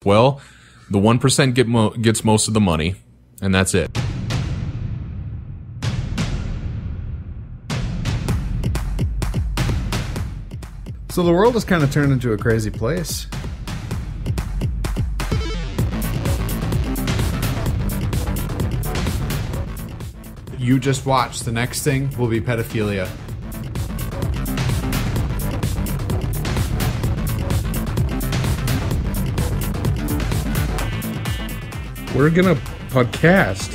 Well, the 1% gets most of the money, and that's it. So the world has kind of turned into a crazy place. You just watch. The next thing will be pedophilia. We're gonna podcast.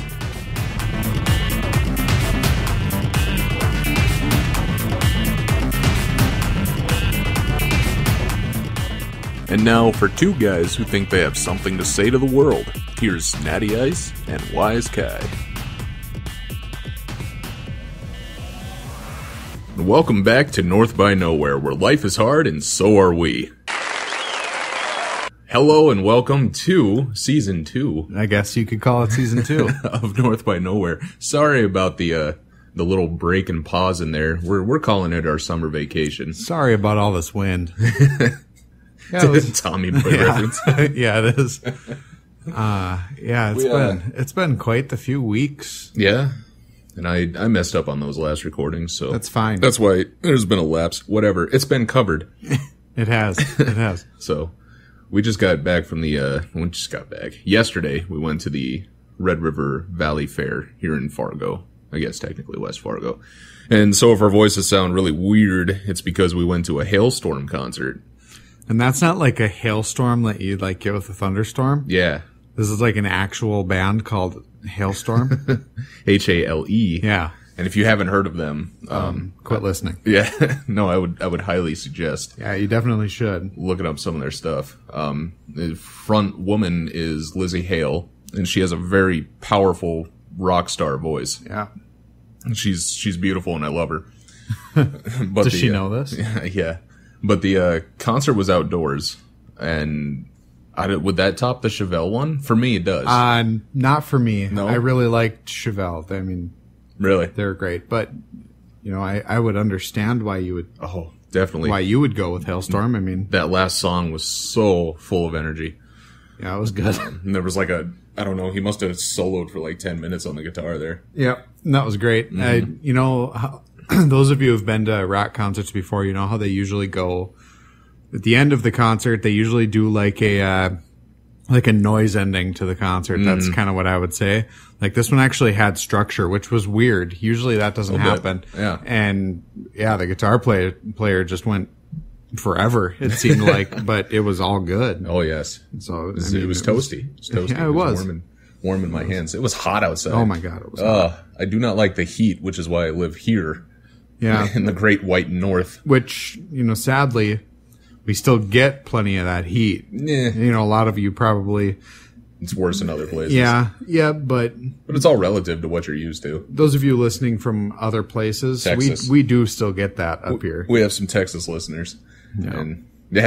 And now for two guys who think they have something to say to the world, here's Natty Ice and Wise Kai. Welcome back to North by Nowhere, where life is hard and so are we. Hello and welcome to Season 2. I guess you could call it Season 2. of North by Nowhere. Sorry about the little break and pause in there. We're calling it our summer vacation. Sorry about all this wind. Tommy Boy reference. Yeah, it is. It's been quite the few weeks. Yeah. And I messed up on those last recordings, so that's fine. That's why there's been a lapse. Whatever. It's been covered. It has. It has. So we just got back from yesterday we went to the Red River Valley Fair here in Fargo. I guess technically West Fargo. And so if our voices sound really weird, it's because we went to a hailstorm concert. And that's not like a hailstorm that you like get with a thunderstorm. Yeah. This is like an actual band called Hailstorm. H-A-L-E. Yeah. And if you haven't heard of them, quit listening. Yeah. No, I would highly suggest. Yeah, you definitely should. Looking up some of their stuff. The front woman is Lizzie Hale, and she has a very powerful rock star voice. Yeah. She's beautiful and I love her. But Does she know this? Yeah. But the concert was outdoors, and would that top the Chevelle one? For me, it does. Not for me. No? I really liked Chevelle. I mean, really, they're great. But you know, I would understand why you would. Oh, definitely. Why you would go with Hailstorm? I mean, that last song was so full of energy. Yeah, it was good. And there was like I don't know, he must have soloed for like 10 minutes on the guitar there. Yeah, that was great. Those of you who've been to rock concerts before, you know how they usually go at the end of the concert. They usually do like a noise ending to the concert. That's kind of what I would say. Like this one actually had structure, which was weird. Usually that doesn't happen. Yeah. And yeah, the guitar player just went forever, it seemed like, but it was all good. Oh yes. So it was toasty. It was toasty. Yeah, it was warm in my hands. It was hot outside. Oh my God, it was hot. I do not like the heat, which is why I live here. Yeah. In the great white north. Which, sadly, we still get plenty of that heat. Yeah. A lot of you probably. It's worse in other places. Yeah, but it's all relative to what you're used to. Those of you listening from other places, Texas. we do still get that up here. We have some Texas listeners. Yeah. And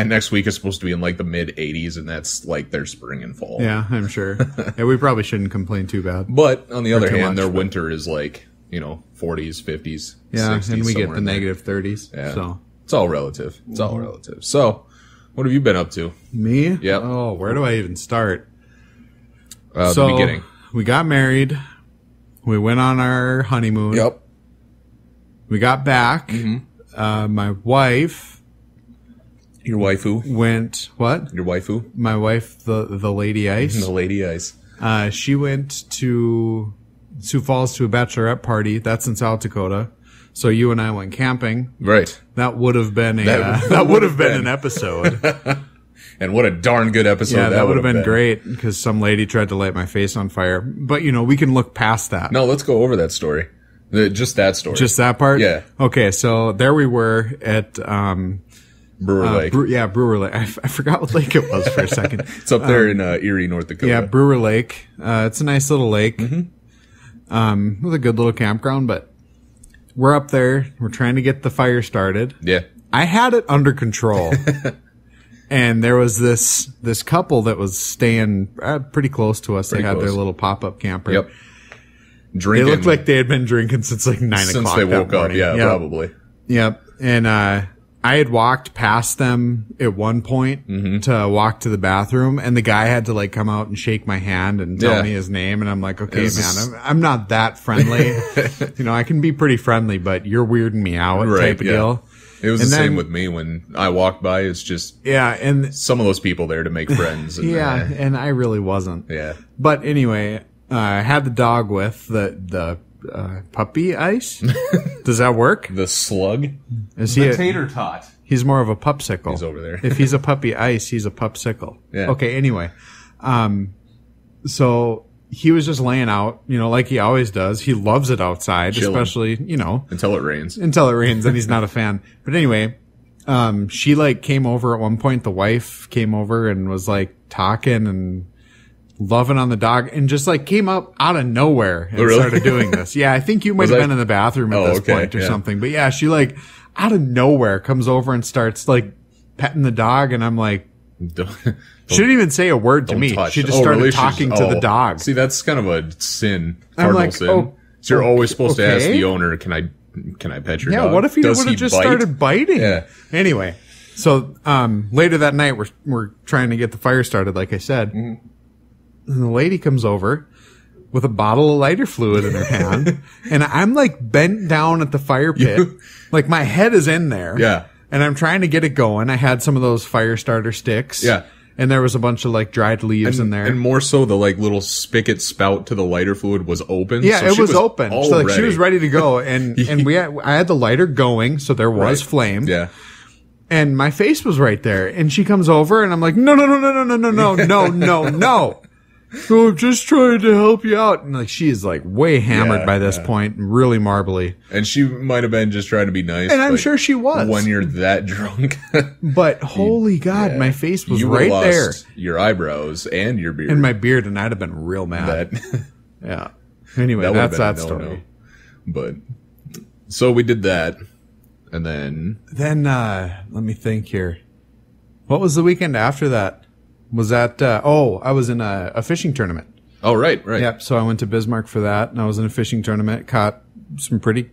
next week is supposed to be in like the mid 80s, and that's like their spring and fall. Yeah, I'm sure. Yeah, we probably shouldn't complain too bad. But on the other hand, their winter is like, 40s, 50s, yeah, 60s. And we get the negative 30s. Yeah. So it's all relative. It's all relative. So, what have you been up to? Me? Yeah. Oh, where do I even start? The beginning. We got married. We went on our honeymoon. Yep. We got back. Mm-hmm. My wife. Your waifu? Went, what? Your waifu? My wife, the Lady Ice. The Lady Ice. She went to Sioux Falls to a bachelorette party. That's in South Dakota. So you and I went camping. Right. That would have been that would have been an episode. And what a darn good episode that would have been great, because some lady tried to light my face on fire. But, we can look past that. No, let's go over that story. Just that story. Just that part? Yeah. Okay, so there we were at Brewer Lake. Brewer Lake. I forgot what lake it was for a second. It's up there in Erie, North Dakota. Yeah, Brewer Lake. It's a nice little lake. Mm-hmm. With a good little campground, but we're up there. We're trying to get the fire started. Yeah. I had it under control. And there was this couple that was staying pretty close to us. They had their little pop-up camper. Yep. Drinking. They looked like they had been drinking since like 9 o'clock. Since they woke up, yeah, yep. Probably. Yep. And I had walked past them at one point to walk to the bathroom, and the guy had to like come out and shake my hand and tell me his name. And I'm like, okay, man, I'm not that friendly. I can be pretty friendly, but you're weirding me out type of deal. It was the same with me when I walked by. It's just and some of those people there to make friends. And, and I really wasn't. Yeah. But anyway, I had the dog with the puppy ice. Does that work? The slug? Is he the tater tot. He's more of a pupsicle. He's over there. If he's a puppy ice, he's a pupsicle. Yeah. Okay, anyway. So he was just laying out, like he always does. He loves it outside, Chilling. especially, Until it rains. Until it rains, and he's not a fan. But anyway, she like came over at one point. The wife came over and was like talking and loving on the dog, and just like came up out of nowhere and started doing this. Yeah, I think you might have been in the bathroom at this point or something. But yeah, she like out of nowhere comes over and starts like petting the dog, and I'm like, she didn't even say a word to me. She just started talking to the dog. See, that's kind of a sin, cardinal sin. So you're always supposed to ask the owner, can I pet your dog? Yeah, what if he would have just started biting? Yeah. Anyway, so later that night, we're trying to get the fire started, like I said. Mm-hmm. And the lady comes over with a bottle of lighter fluid in her hand. And I'm like bent down at the fire pit. Like my head is in there. Yeah. And I'm trying to get it going. I had some of those fire starter sticks. Yeah. And there was a bunch of like dried leaves in there. And more so the like little spigot spout to the lighter fluid was open. Yeah, so it was open. So like she was ready to go. And Yeah. I had the lighter going, so there was flame. Yeah. And my face was right there. And she comes over and I'm like, no. So I'm just trying to help you out. And like she is like way hammered by this point, really marbly. And she might have been just trying to be nice. And I'm sure she was. When you're that drunk. But holy God, my face was right there. Your eyebrows and your beard. And my beard, and I'd have been real mad. Yeah. Anyway, that's that story. But so we did that. And then let me think here. What was the weekend after that? Was that, I was in a fishing tournament. Oh, right. Yep. So I went to Bismarck for that, and I was in a fishing tournament, caught some pretty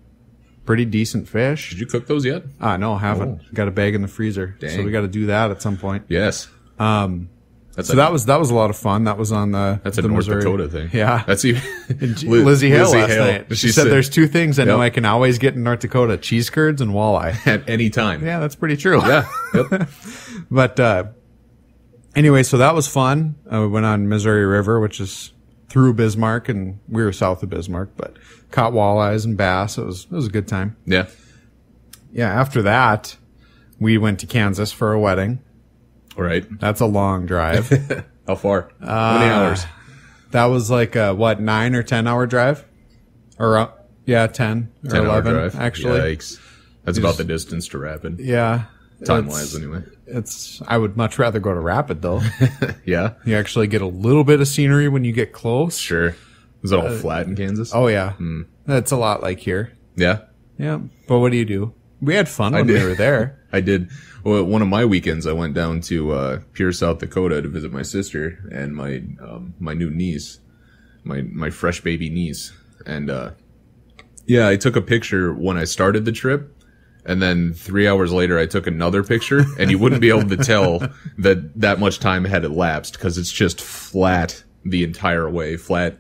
decent fish. Did you cook those yet? No, I haven't. Got a bag in the freezer. Dang. So we got to do that at some point. Yes. That was a lot of fun. That was on that's a North Missouri. Dakota thing. Yeah. That's even Lizzie Hale last night. She said there's two things I know I can always get in North Dakota: cheese curds and walleye. At any time. Yeah, that's pretty true. Yeah. Yep. But anyway, so that was fun. We went on Missouri River, which is through Bismarck, and we were south of Bismarck, but caught walleyes and bass. It was a good time. Yeah. Yeah. After that, we went to Kansas for a wedding. All right. That's a long drive. How far? How many hours? That was like a 9 or 10 hour drive, or 10 or 11 drive. actually. Yikes. That's about the distance to Rapid. Yeah. Time-wise, anyway. I would much rather go to Rapid, though. Yeah? You actually get a little bit of scenery when you get close. Sure. Is it all flat in Kansas? Oh, yeah. That's a lot like here. Yeah? Yeah. But what do? We had fun when we were there. I did. Well, one of my weekends, I went down to Pierre, South Dakota to visit my sister and my new niece, my fresh baby niece. And I took a picture when I started the trip. And then 3 hours later, I took another picture, and you wouldn't be able to tell that much time had elapsed because it's just flat the entire way, flat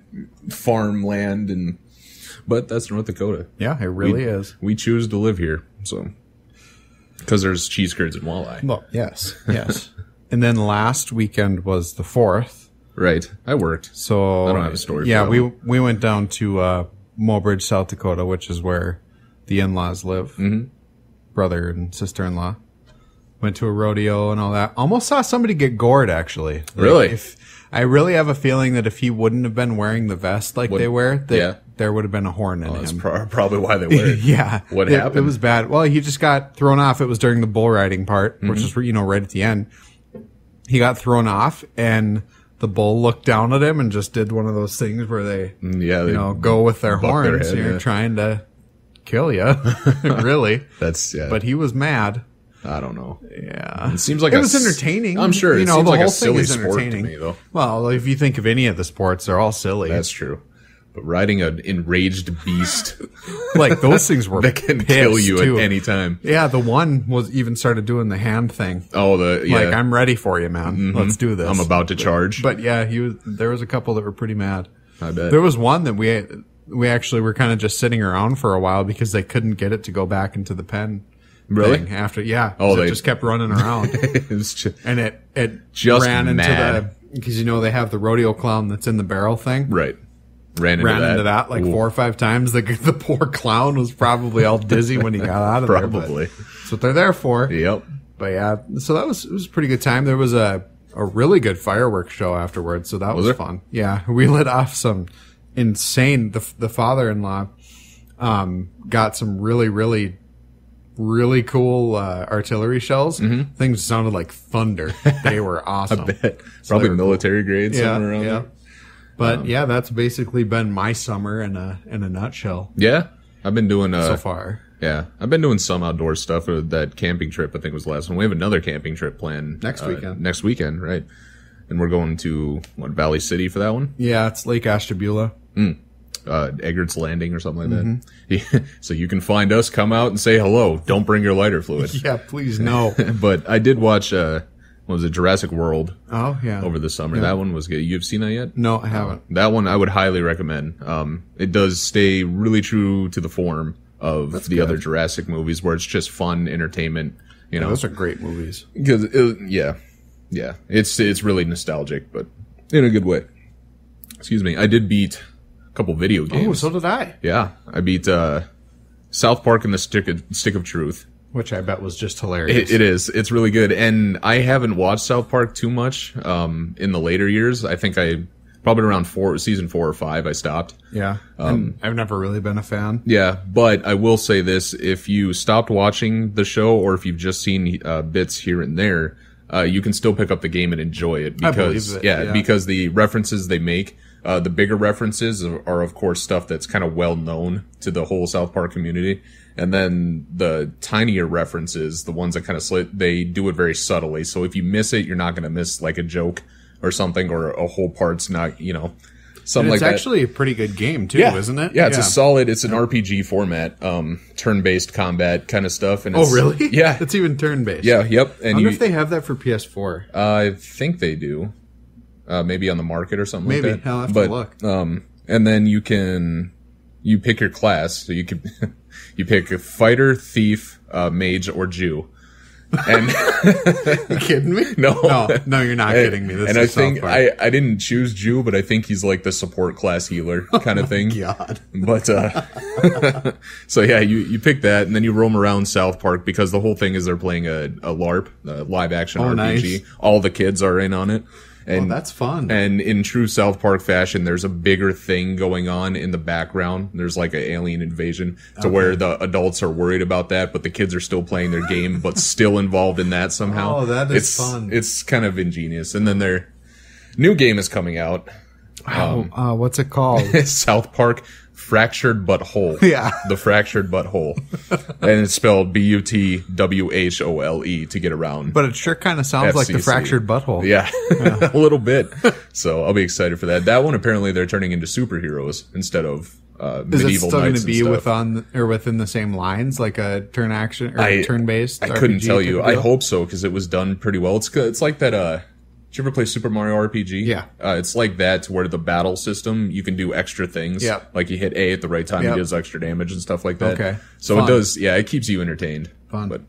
farmland, but that's North Dakota. Yeah, it really is. We choose to live here, so because there's cheese curds and walleye. Well, yes. And then last weekend was the 4th. Right, I worked, so I don't have a story. Yeah, we went down to Mobridge, South Dakota, which is where the in-laws live. Mm-hmm. Brother and sister-in-law went to a rodeo and all that. Almost saw somebody get gored, actually. Like, really? I really have a feeling that if he wouldn't have been wearing the vest like they wear, there would have been a horn in him. That's probably why they wear it. Yeah. What happened? It was bad. Well, he just got thrown off. It was during the bull riding part, which is, right at the end. He got thrown off, and the bull looked down at him and just did one of those things where they go with their horns. You're trying to kill you, really. But he was mad. I don't know. Yeah, it seems like it was entertaining. I'm sure it seems like a silly sport to me, though. Well, if you think of any of the sports, they're all silly. That's true. But riding an enraged beast Like those things were that can kill you too. at any time. Yeah, the one was even started doing the hand thing. Oh, Like, I'm ready for you, man. Let's do this. I'm about to charge. But yeah, there was a couple that were pretty mad. I bet. There was one that we actually were kind of just sitting around for a while because they couldn't get it to go back into the pen. Really? Thing after, yeah. Oh, it just kept running around. It was just, And it Just ran into mad. because they have the rodeo clown that's in the barrel thing. right. Ran into that like Ooh. 4 or 5 times. The poor clown was probably all dizzy when he got out of there. Probably. But that's what they're there for. Yep. But yeah, so it was a pretty good time. There was a really good fireworks show afterwards, so that was there? fun. Yeah, we lit off some insane. The father-in-law got some really cool artillery shells. Mm-hmm. Things sounded like thunder. They were awesome. Probably they were military grade somewhere around there. But yeah, that's basically been my summer in a nutshell Yeah. I've been doing so far. Yeah, I've been doing some outdoor stuff. That camping trip, I think, was the last one. We have another camping trip planned Next weekend. Next weekend, right? And we're going to Valley City for that one. Yeah, it's Lake Ashtabula. Eggert's Landing or something like that. Yeah, so you can find us, come out and say hello. Don't bring your lighter fluid. Yeah, please no. But I did watch, what was it, Jurassic World Oh yeah. over the summer. Yeah. That one was good. You've seen that yet? No, I haven't. That one I would highly recommend. It does stay really true to the form of the good. other Jurassic movies, where it's just fun entertainment. You know, Those are great movies. because it's really nostalgic, but in a good way. Excuse me. I did beat a couple video games. Oh, so did I. Yeah, I beat South Park and the Stick of Truth. Which I bet was just hilarious. It is. It's really good. And I haven't watched South Park too much in the later years. I think probably around season 4 or 5, I stopped. Yeah. And I've never really been a fan. Yeah, but I will say this. If you stopped watching the show, or if you've just seen bits here and there, you can still pick up the game and enjoy it. Because, I believe it, yeah. because the references they make, the bigger references are, of course, stuff that's kind of well known to the whole South Park community. And then the tinier references, the ones that kind of they do it very subtly. So if you miss it, you're not going to miss like a joke or something, or a whole part's not, something like that. It's actually a pretty good game too, isn't it? Yeah, it's an RPG format, turn-based combat kind of stuff. And Oh, really? Yeah. It's even turn-based. Yeah, yep. And I wonder if they have that for PS4. I think they do. Maybe on the market or something Maybe. like that. I'll have to look. And then you pick your class. So you can, you pick a fighter, thief, mage, or Jew. And You kidding me? No, you're not kidding me. This and is I think South Park. I didn't choose Jew, but I think he's like the support class healer kind of thing. God. But so yeah, you pick that, and then you roam around South Park, because the whole thing is they're playing a LARP, a live action RPG. Nice. All the kids are in on it. And that's fun. And in true South Park fashion, there's a bigger thing going on in the background. There's like an alien invasion to where the adults are worried about that, but the kids are still playing their game, but still involved in that somehow. Oh, that is fun. It's kind of ingenious. And then their new game is coming out. What's it called? South Park Fractured But Whole. Yeah. The Fractured But Whole. And it's spelled BUTWHOLE to get around. But it sure kind of sounds like the FCC. fractured butthole. Yeah, a little bit. So I'll be excited for that. That one, apparently they're turning into superheroes instead of Is medieval it still going knights to be and stuff. within the same lines, like a turn action or turn based? I couldn't tell you. I hope so, because it was done pretty well. It's like that. Did you ever play Super Mario RPG? Yeah. It's like that, to where the battle system, you can do extra things. Yep. Like you hit A at the right time, Yep. it does extra damage and stuff like that. Okay. So Fun. it does, it keeps you entertained. Fun. But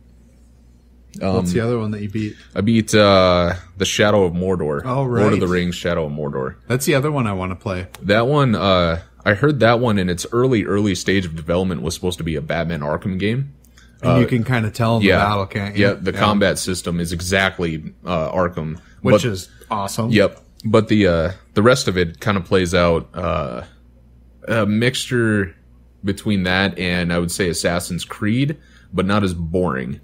What's the other one that you beat? I beat The Shadow of Mordor. Oh, right. Lord of the Rings, Shadow of Mordor. That's the other one I want to play. That one, I heard that one in its early stage of development was supposed to be a Batman Arkham game. And you can kind of tell in the battle, can't you? Yeah, the combat system is exactly Arkham. Which is awesome. Yep. But the rest of it kind of plays out a mixture between that and, I would say, Assassin's Creed, but not as boring.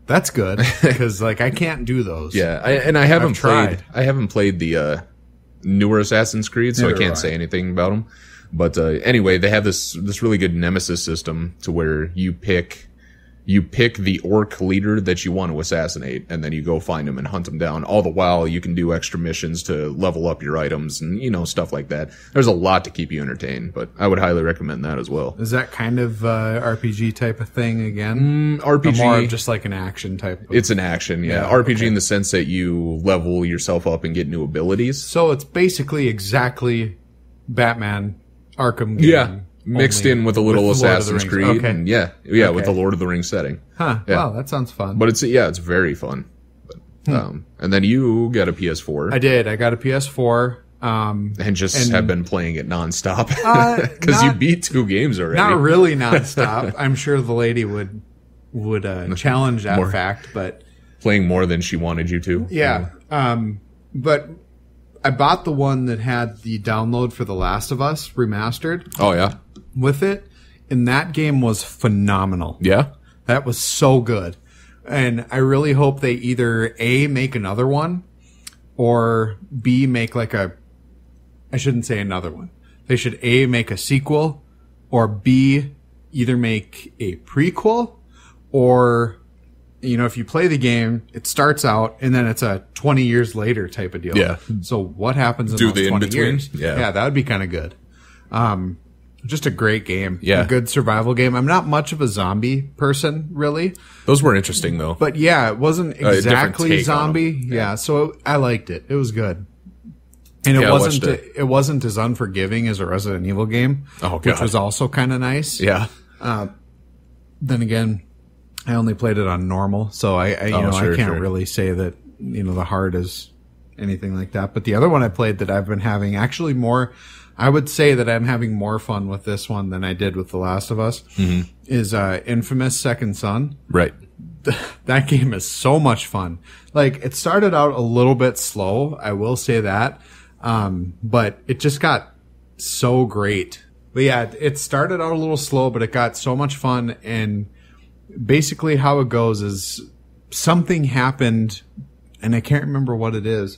That's good, because I can't do those. Yeah, I haven't tried. played. I haven't played the newer Assassin's Creed, so Neither I can't have I. say anything about them. But anyway, they have this really good nemesis system, to where you pick you pick the orc leader that you want to assassinate, and then you go find him and hunt him down. All the while, you can do extra missions to level up your items and, stuff like that. There's a lot to keep you entertained, but I would highly recommend that as well. Is that kind of RPG type of thing again? RPG. Or more of just like an action type? It's an action, yeah. RPG in the sense that you level yourself up and get new abilities. So it's basically exactly Batman Arkham game. Yeah. Mixed in with a little Assassin's Creed. Okay. And with the Lord of the Rings setting. Huh. Yeah. Wow, that sounds fun. But it's very fun. But, and then you got a PS4. I did. I got a PS4. And have been playing it nonstop. Because you beat 2 games already. Not really nonstop. I'm sure the lady would challenge that fact, but playing more than she wanted you to. Yeah. But I bought the one that had the download for The Last of Us remastered. Oh yeah. With it, and that game was phenomenal. Yeah. That was so good. And I really hope they either A, make another one, or B, make I shouldn't say another one. They should A, make a sequel, or B, either make a prequel, or, if you play the game, it starts out, and then it's a 20 years later type of deal. Yeah. So what happens in those 20 years? Yeah, that would be kind of good. Just a great game. Yeah. A good survival game. I'm not much of a zombie person, really. Those were interesting, though. But yeah, it wasn't exactly zombie. Yeah. So I liked it. It was good. And it wasn't as unforgiving as a Resident Evil game, which was also kind of nice. Yeah. Then again, I only played it on normal, so I can't really say that, the hard is anything like that. But the other one I played that I've been having actually more, I would say that I'm having more fun with this one than I did with The Last of Us, is Infamous Second Son. Right. That game is so much fun. It started out a little bit slow, I will say that, but it just got so great. But yeah, it started out a little slow, but it got so much fun, and basically how it goes is something happened, and I can't remember what it is,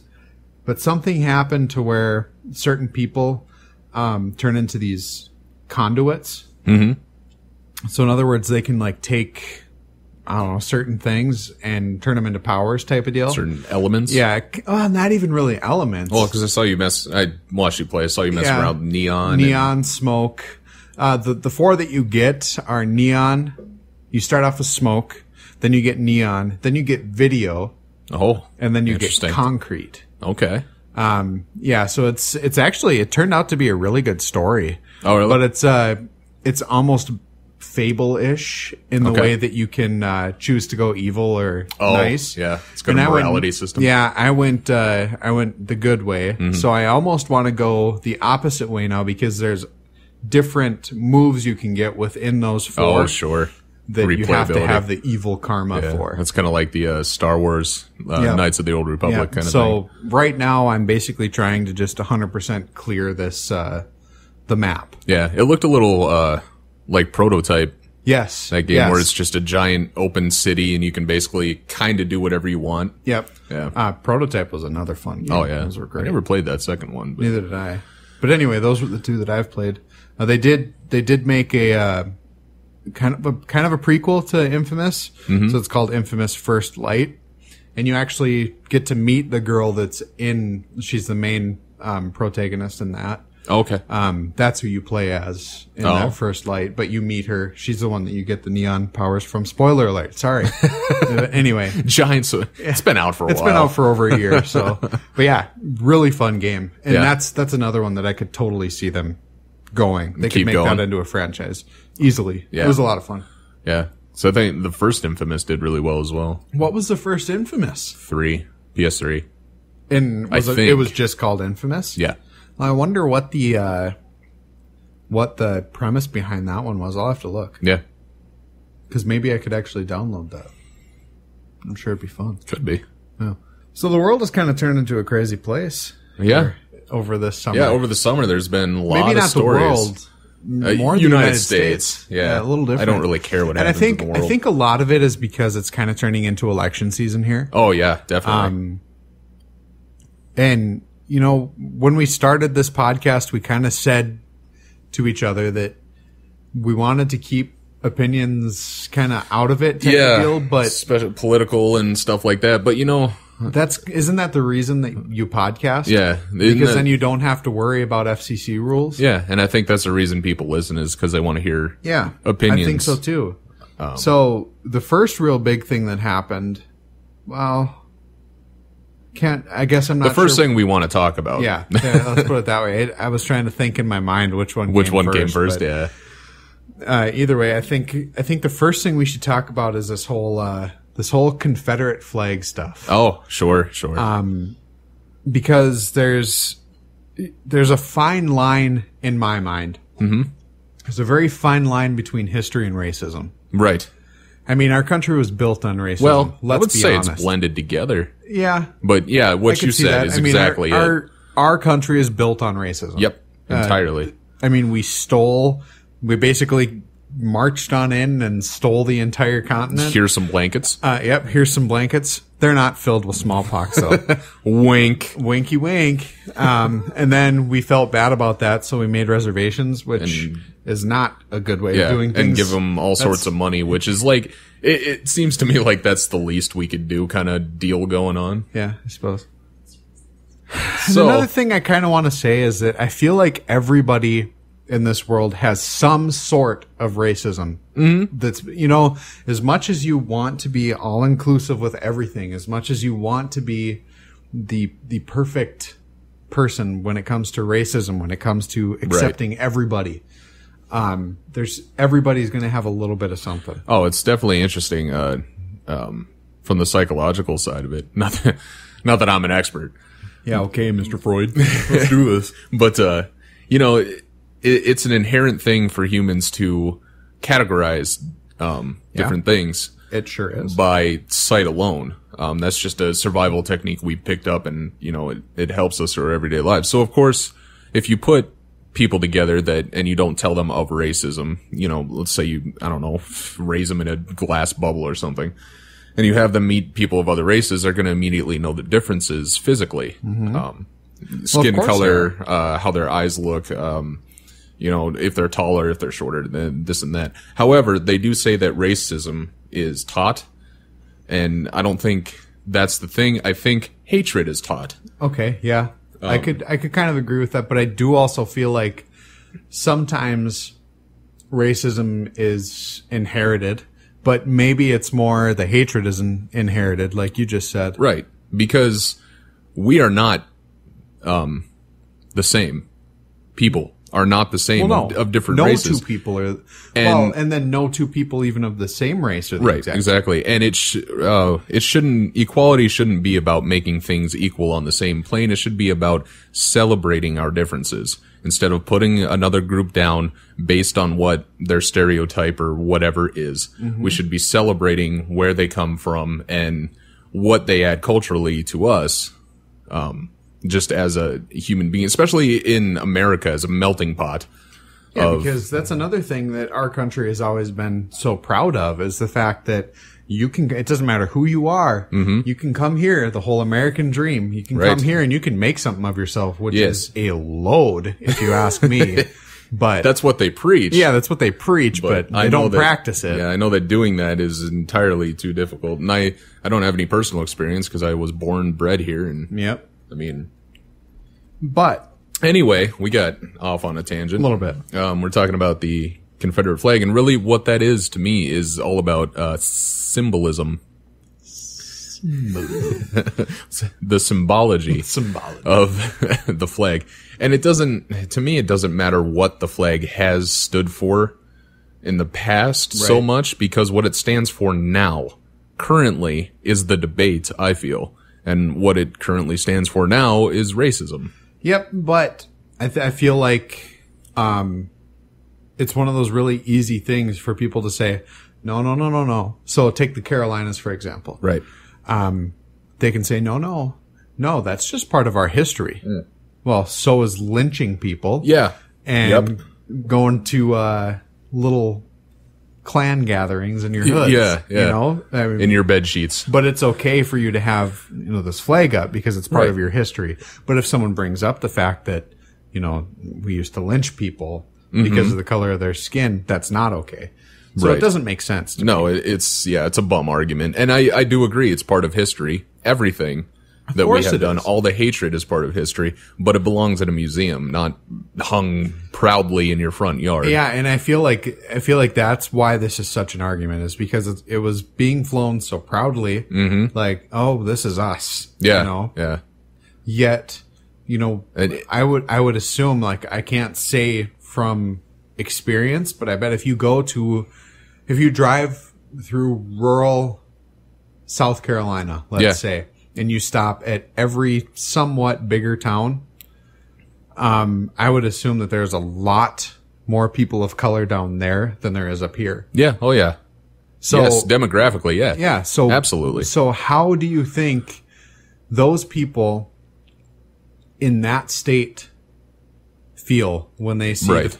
but something happened to where certain people turn into these conduits. Mm-hmm. So in other words, they can take, I don't know, certain things and turn them into powers type of deal. Certain elements. Yeah. Not even really elements. Well, because I watched you play. I saw you mess around with neon. Neon, smoke. The 4 that you get are neon. You start off with smoke. Then you get neon. Then you get video. Oh. And then you get concrete. Okay. So it's actually, it turned out to be a really good story. Oh, really? But it's almost Fable-ish in the way that you can choose to go evil or nice. Yeah, it's got a morality system. Yeah, I went the good way. Mm-hmm. So I almost want to go the opposite way now because there's different moves you can get within those 4. Oh, sure. That you have to have the evil karma for. That's kind of like the Star Wars Knights of the Old Republic kind of thing. So right now I'm basically trying to just 100% clear this the map. Yeah, it looked a little like Prototype. Yes. That game where it's just a giant open city and you can basically kind of do whatever you want. Yep. Yeah. Prototype was another fun game. Oh yeah. Those were great. I never played that second one. But. Neither did I. But anyway, those were the 2 that I've played. They did make a kind of a prequel to Infamous. Mm-hmm. So it's called Infamous First Light. And you actually get to meet the girl she's the main protagonist in that. Okay. That's who you play as in that First Light, but you meet her. She's the one that you get the neon powers from. Spoiler alert. Sorry. Anyway. Giants. It's been out for a while. It's been out for over a year. So, but yeah, really fun game. And that's another one that I could totally see them going. They could make that into a franchise easily. Yeah. It was a lot of fun. Yeah. So I think the first Infamous did really well as well. What was the first Infamous? 3. PS3. And it was just called Infamous? Yeah. I wonder what the premise behind that one was. I'll have to look. Yeah. Because maybe I could actually download that. I'm sure it'd be fun. Could be. Yeah. So the world has kind of turned into a crazy place. Yeah. Over this summer. Yeah, over the summer there's been a lot of stories. Maybe not the world. More the United States. Yeah. A little different. I don't really care what happens in the world. I think a lot of it is because it's kind of turning into election season here. Oh, yeah, definitely. And, when we started this podcast, we kind of said to each other that we wanted to keep opinions kind of out of it type of deal, but special political and stuff like that. But isn't that the reason that you podcast? Yeah. Because then you don't have to worry about FCC rules. Yeah. And I think that's the reason people listen is because they want to hear opinions. I think so too. So the first real big thing that happened, I guess I'm not the first thing we want to talk about. Yeah, let's put it that way. I was trying to think in my mind which one came first. Yeah. Either way, I think the first thing we should talk about is this whole Confederate flag stuff. Oh, sure. Because there's a fine line in my mind. Mm-hmm. There's a very fine line between history and racism. Right. I mean, our country was built on racism. Well, let's I would be say honest. it's blended together. Yeah. But yeah, what you said is exactly it. Our country is built on racism. Yep. Entirely. I mean, we basically marched on in and stole the entire continent. Here's some blankets. Yep. Here's some blankets. They're not filled with smallpox, though. Wink. Winky wink. And then we felt bad about that, so we made reservations, which is not a good way of doing things. And give them all sorts of money, which is like, it seems to me like that's the least we could do kind of deal going on. Yeah, I suppose. So, another thing I kind of want to say is that I feel like everybody in this world has some sort of racism. Mm-hmm. That's, as much as you want to be all inclusive with everything, as much as you want to be the perfect person when it comes to racism, when it comes to accepting everybody, everybody's going to have a little bit of something. Oh, it's definitely interesting, from the psychological side of it. Not that I'm an expert. Yeah. Okay, Mr. Freud, let's do this. But, it's an inherent thing for humans to categorize different things. It sure is. By sight alone. That's just a survival technique we picked up, and it helps us in our everyday lives. So of course, if you put people together and you don't tell them of racism, let's say you, I don't know, raise them in a glass bubble or something, and you have them meet people of other races, they're going to immediately know the differences physically. Mm-hmm. Skin color, how their eyes look, if they're taller, if they're shorter, then this and that. However, they do say that racism is taught, and I don't think that's the thing. I think hatred is taught. Okay, yeah. I could kind of agree with that, but I do also feel like sometimes racism is inherited, but maybe it's more the hatred isn't inherited, like you just said. Right, because we are not the same. People are not the same of different races. No two people are, and then no two people even of the same race are the exact. Exactly. And equality shouldn't be about making things equal on the same plane. It should be about celebrating our differences instead of putting another group down based on what their stereotype or whatever is. Mm-hmm. We should be celebrating where they come from and what they add culturally to us. Just as a human being, especially in America as a melting pot. Yeah, because that's another thing that our country has always been so proud of is the fact that it doesn't matter who you are, you can come here, the whole American dream. You can come here and you can make something of yourself, which is a load, if you ask me. But that's what they preach. Yeah, that's what they preach, but they don't practice it. Yeah, I know that doing that is entirely too difficult. And I don't have any personal experience because I was bred here. And yep. But anyway, we got off on a tangent. A little bit. We're talking about the Confederate flag, and really what that is to me is all about symbolism. The symbology of the flag. And it doesn't matter what the flag has stood for in the past so much, because what it stands for now, currently, is the debate, I feel. And what it currently stands for now is racism. Yep, but I feel like it's one of those really easy things for people to say, no. So take the Carolinas, for example. Right. They can say, no, that's just part of our history. Mm. Well, so is lynching people. Yeah. And going to little clan gatherings in your hoods. Yeah. I mean, in your bed sheets. But it's okay for you to have, this flag up because it's part of your history. But if someone brings up the fact that, we used to lynch people because of the color of their skin, that's not okay. So Right. it doesn't make sense to me. No, it's a bum argument. And I do agree it's part of history. Everything that we course have it done, is. all the hatred is part of history, but it belongs in a museum, not hung proudly in your front yard. Yeah, and I feel like that's why this is such an argument, is because it was being flown so proudly, like, oh, this is us. Yeah. You know? Yeah. Yet, you know, And I would assume, like, I can't say from experience, but I bet if you drive through rural South Carolina, let's say, and you stop at every somewhat bigger town, I would assume that there's a lot more people of color down there than there is up here. Yeah. Oh, yeah. So, yes, demographically, yeah. yeah, so Absolutely. So how do you think those people in that state feel when they see, Right.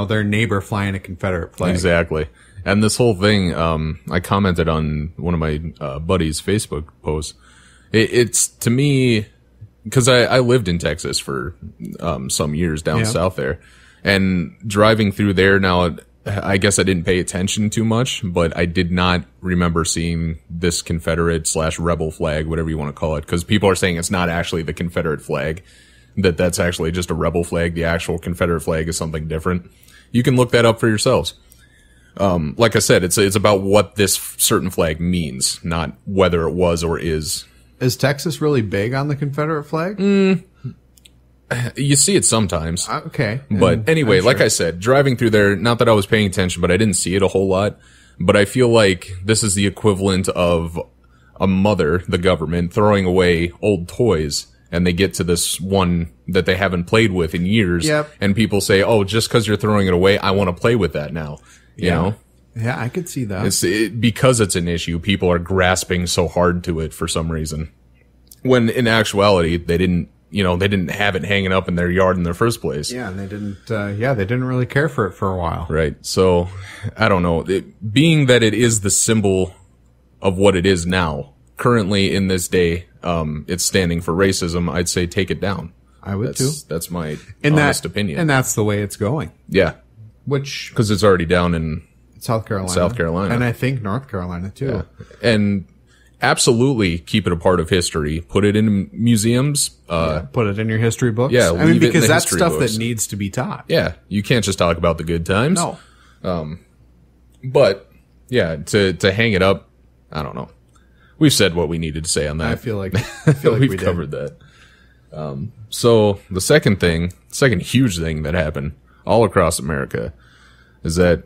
their neighbor flying a Confederate flag? Exactly. And this whole thing, I commented on one of my buddies' Facebook posts. It's to me, because I lived in Texas for some years down south there, and driving through there now, I guess I didn't pay attention too much, but I did not remember seeing this Confederate / rebel flag, whatever you want to call it, because people are saying it's not actually the Confederate flag, that's actually just a rebel flag. The actual Confederate flag is something different. You can look that up for yourselves. Like I said, it's about what this certain flag means, not whether it was or is. Is Texas really big on the Confederate flag? You see it sometimes. Okay. But anyway, I'm like sure. I said, driving through there, not that I was paying attention, but I didn't see it a whole lot. But I feel like this is the equivalent of a mother, the government, throwing away old toys. And they get to this one that they haven't played with in years. Yep. And people say, oh, just because you're throwing it away, I want to play with that now. You know? Yeah, I could see that. Because it's an issue, people are grasping so hard to it for some reason. When in actuality, they didn't have it hanging up in their yard in the first place. Yeah, and they didn't really care for it for a while. Right. So, I don't know. Being that it is the symbol of what it is now, currently in this day, it's standing for racism, I'd say take it down. I would too. That's my honest opinion. And that's the way it's going. Yeah. Which, Because it's already down in South Carolina. And I think North Carolina too. And absolutely keep it a part of history. Put it in museums. Put it in your history books. Yeah, I mean, leave it in because the that's history stuff books. that needs to be taught. Yeah. You can't just talk about the good times. No. But yeah, to hang it up, I don't know. We've said what we needed to say on that. I feel like We've we did. covered that. So the second huge thing that happened all across America is that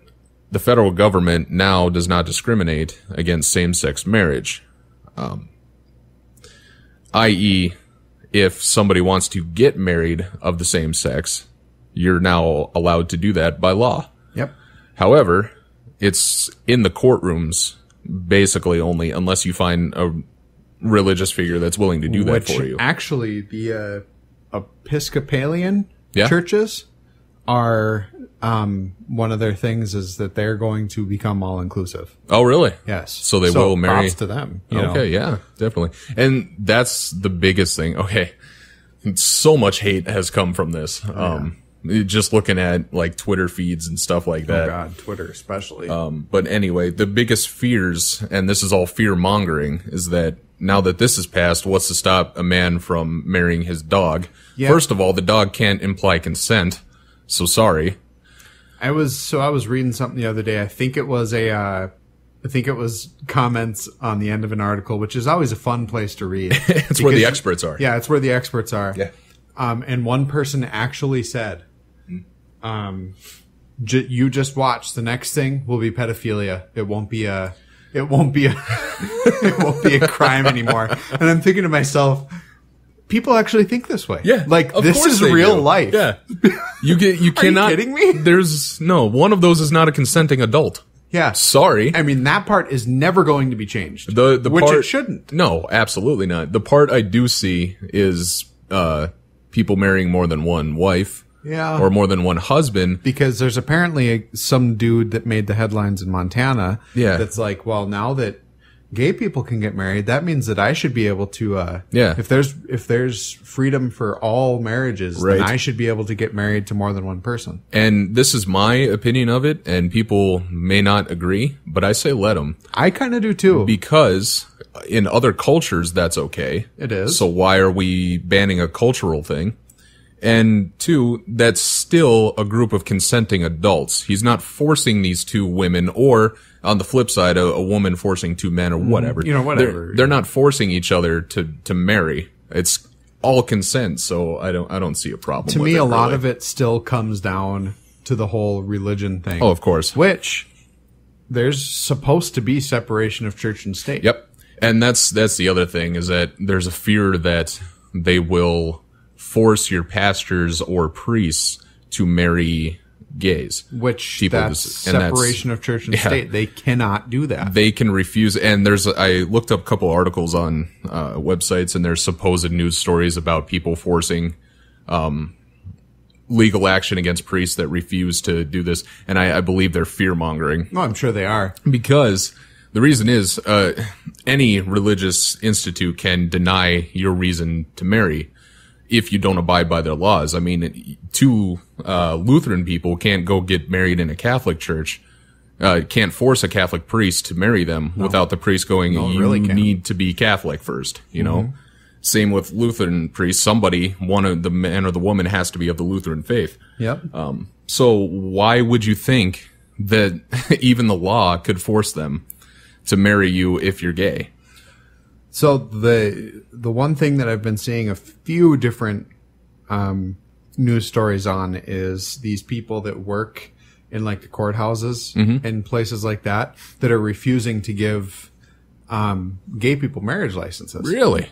the federal government now does not discriminate against same-sex marriage. I.e., if somebody wants to get married of the same sex, you're now allowed to do that by law. Yep. However, it's in the courtrooms basically only unless you find a religious figure that's willing to do that Which for you. actually, the Episcopalian Yeah. churches are one of their things is that they're going to become all inclusive. Oh, really? Yes. So they will marry. Props to them. You know. Okay, yeah, definitely. And that's the biggest thing. Okay. So much hate has come from this. Just looking at like Twitter feeds and stuff like that. Oh God, Twitter especially. But anyway, the biggest fears, and this is all fear mongering, is that now that this is passed, what's to stop a man from marrying his dog? Yeah. First of all, the dog can't imply consent. So sorry. I was reading something the other day. I think it was comments on the end of an article, which is always a fun place to read. It's where the experts are. Yeah, it's where the experts are. Yeah. And one person actually said, you just watch. The next thing will be pedophilia. It won't be a it won't be a crime anymore. And I'm thinking to myself, people actually think this way. Yeah, Like, of this course is they real do. life. Yeah. You cannot. kidding me? There's one of those is not a consenting adult. Yeah. Sorry. I mean, that part is never going to be changed. The which part, it shouldn't. No, absolutely not. The part I do see is people marrying more than one wife. Yeah. Or more than one husband. Because there's apparently some dude that made the headlines in Montana. Yeah. That's like, well, now that gay people can get married, that means that I should be able to, Yeah. if there's freedom for all marriages, Right. then I should be able to get married to more than one person. And this is my opinion of it, and people may not agree, but I say let them. I kind of do too. Because in other cultures, that's okay. It is. So why are we banning a cultural thing? And two, that's still a group of consenting adults. He's not forcing these two women, or on the flip side, a woman forcing two men, or whatever. Whatever. They're not forcing each other to marry. It's all consent. So I don't see a problem. To with me, it, a lot really. of it still comes down to the whole religion thing. Oh, of course. Which there's supposed to be separation of church and state. Yep. And that's the other thing, is that there's a fear that they will force your pastors or priests to marry gays. Which People that's just- and that's- separation of church and state. They cannot do that. They can refuse. And I looked up a couple articles on websites, and there's supposed news stories about people forcing legal action against priests that refuse to do this. And I believe they're fear mongering. No, I'm sure they are. Because the reason is, any religious institute can deny your reason to marry if you don't abide by their laws. I mean, two Lutheran people can't go get married in a Catholic church. Can't force a Catholic priest to marry them without the priest going, you really can't. need to be Catholic first, you know? Same with Lutheran priests. One of the man or the woman has to be of the Lutheran faith. Yep. So why would you think that even the law could force them to marry you if you're gay? So the one thing that I've been seeing a few different news stories on is these people that work in like the courthouses and places like that are refusing to give gay people marriage licenses. Really?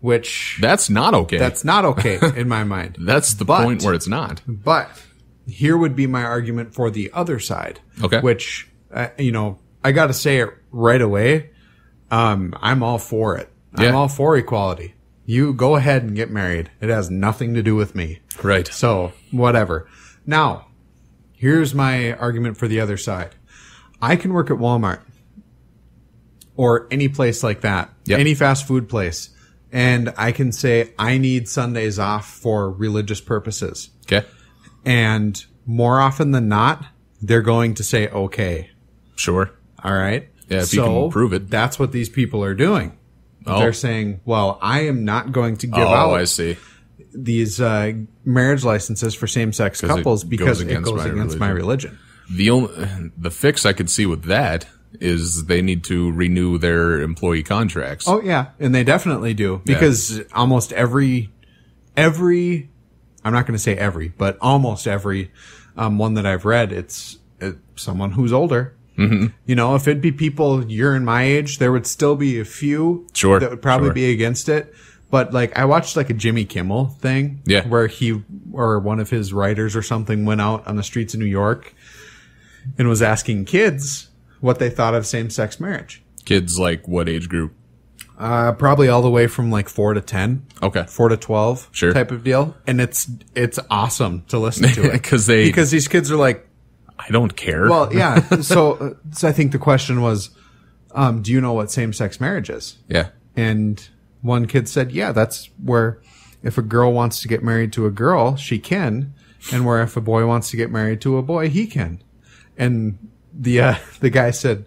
Which That's not okay. that's not okay in my mind. That's the But- point where it's not. But here would be my argument for the other side. Okay. Which, I got to say it right away. I'm all for it. I'm Yeah. all for equality. You go ahead and get married. It has nothing to do with me. Right. So, whatever. Now, here's my argument for the other side. I can work at Walmart or any place like that, Yep. any fast food place, and I can say I need Sundays off for religious purposes. Okay. And more often than not, they're going to say, okay. Sure. All right. Yeah, if you can prove it. That's what these people are doing. Oh. They're saying, well, I am not going to give Oh, out I see. these marriage licenses for same-sex 'Cause it couples because goes it against goes my against my religion. The fix I could see with that is they need to renew their employee contracts. Oh, yeah. And they definitely do. Because almost every, I'm not going to say every, but almost every one that I've read, it's someone who's older. Mm-hmm. You know, if it'd be people your and my age, there would still be a few Sure, that would probably sure. be against it. But like, I watched like a Jimmy Kimmel thing, Yeah. where he or one of his writers or something went out on the streets of New York and was asking kids what they thought of same-sex marriage. Kids like what age group? Probably all the way from like 4 to 10. Okay. 4 to 12 Sure. type of deal. And it's awesome to listen to it. Because Because these kids are like, I don't care. well, yeah. So I think the question was, do you know what same-sex marriage is? yeah. And one kid said, yeah, that's where if a girl wants to get married to a girl, she can. And where if a boy wants to get married to a boy, he can. And the guy said,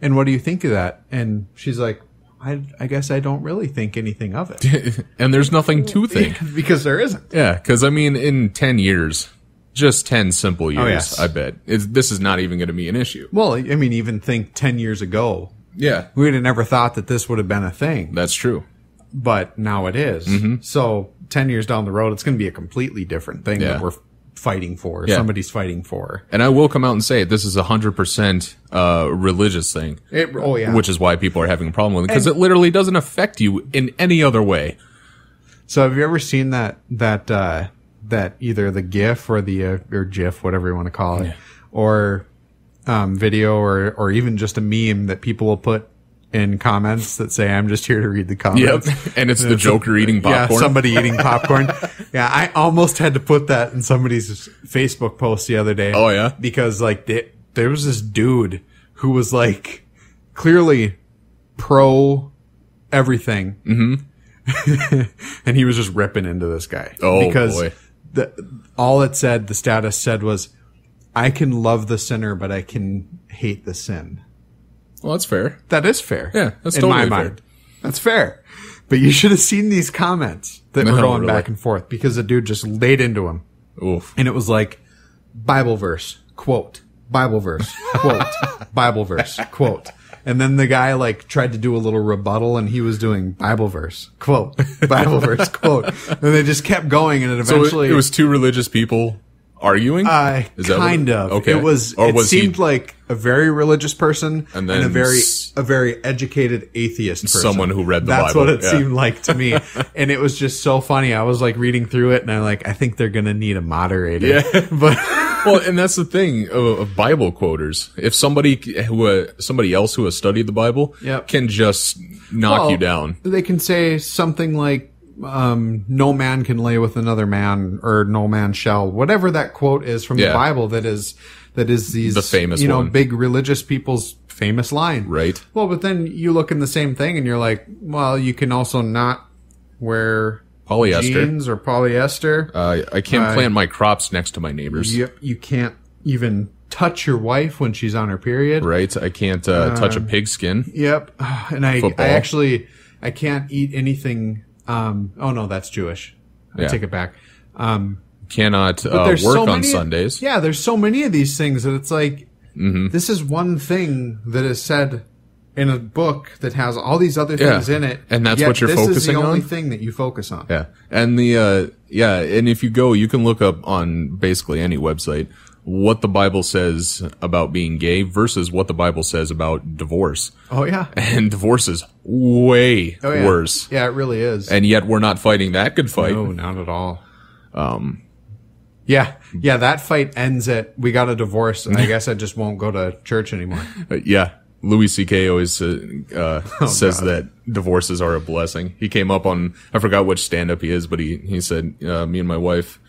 and what do you think of that? And she's like, I guess I don't really think anything of it. And there's nothing to think. Because there isn't. Yeah, because I mean, in 10 years, just 10 simple years, yes. I bet this is not even going to be an issue. Well, I mean, even think 10 years ago, Yeah, we would have never thought that this would have been a thing. that's true. But now it is. So 10 years down the road, it's going to be a completely different thing Yeah. that we're fighting for. Yeah. Somebody's fighting for. And I will come out and say it. This is 100% religious thing. Oh, yeah. Which is why people are having a problem with it, because it literally doesn't affect you in any other way. So have you ever seen that either the GIF or the or GIF, whatever you want to call it, or video or even just a meme that people will put in comments that say, "I'm just here to read the comments." Yep. And it's the Joker eating popcorn. Yeah, somebody eating popcorn. Yeah, I almost had to put that in somebody's Facebook post the other day. Oh, yeah? Because like there was this dude who was like clearly pro everything. Mm-hmm. And he was just ripping into this guy. Oh, because boy. The status said was, I can love the sinner, but I can hate the sin. Well, that's fair. That is fair. Yeah, that's in totally my fair. mind. That's fair. But you should have seen these comments that were going really? back and forth because the dude just laid into him. Oof. And it was like, Bible verse, quote, Bible verse, quote, Bible verse, quote. And then the guy like tried to do a little rebuttal and he was doing Bible verse, quote, Bible verse, quote. And they just kept going and it eventually... So it was two religious people arguing? Is that kind of. Okay. It seemed like a very religious person and then a very educated atheist person. Someone who read the That's Bible. That's what it seemed like to me. And it was just so funny. I was like reading through it and I think they're going to need a moderator. Yeah. But well, and that's the thing of Bible quoters. If somebody else who has studied the Bible can just knock you down. They can say something like, no man can lay with another man, or no man shall, whatever that quote is from the Bible that is these, the famous one. big religious people's famous line. Right. Well, but then you look in the same thing and you're like, well, you can also not wear polyester jeans or polyester. I can't plant my crops next to my neighbors. Yep. You can't even touch your wife when she's on her period. Right. I can't touch a pigskin. Yep. And I can't eat anything. Oh no, that's Jewish. I take it back. Cannot work on Sundays. Yeah, there's so many of these things that it's like, this is one thing that is said in a book that has all these other things in it. And that's what you're focusing on? This is the only thing that you focus on. Yeah. And and if you go, you can look up on basically any website what the Bible says about being gay versus what the Bible says about divorce. Oh, yeah. And divorce is way worse. Yeah, it really is. And yet we're not fighting that good fight. No, not at all. Yeah, that fight ends at, we got a divorce, and I guess I just won't go to church anymore. Louis C.K. always says that divorces are a blessing. He came up on, I forgot which stand-up he is, but he said, me and my wife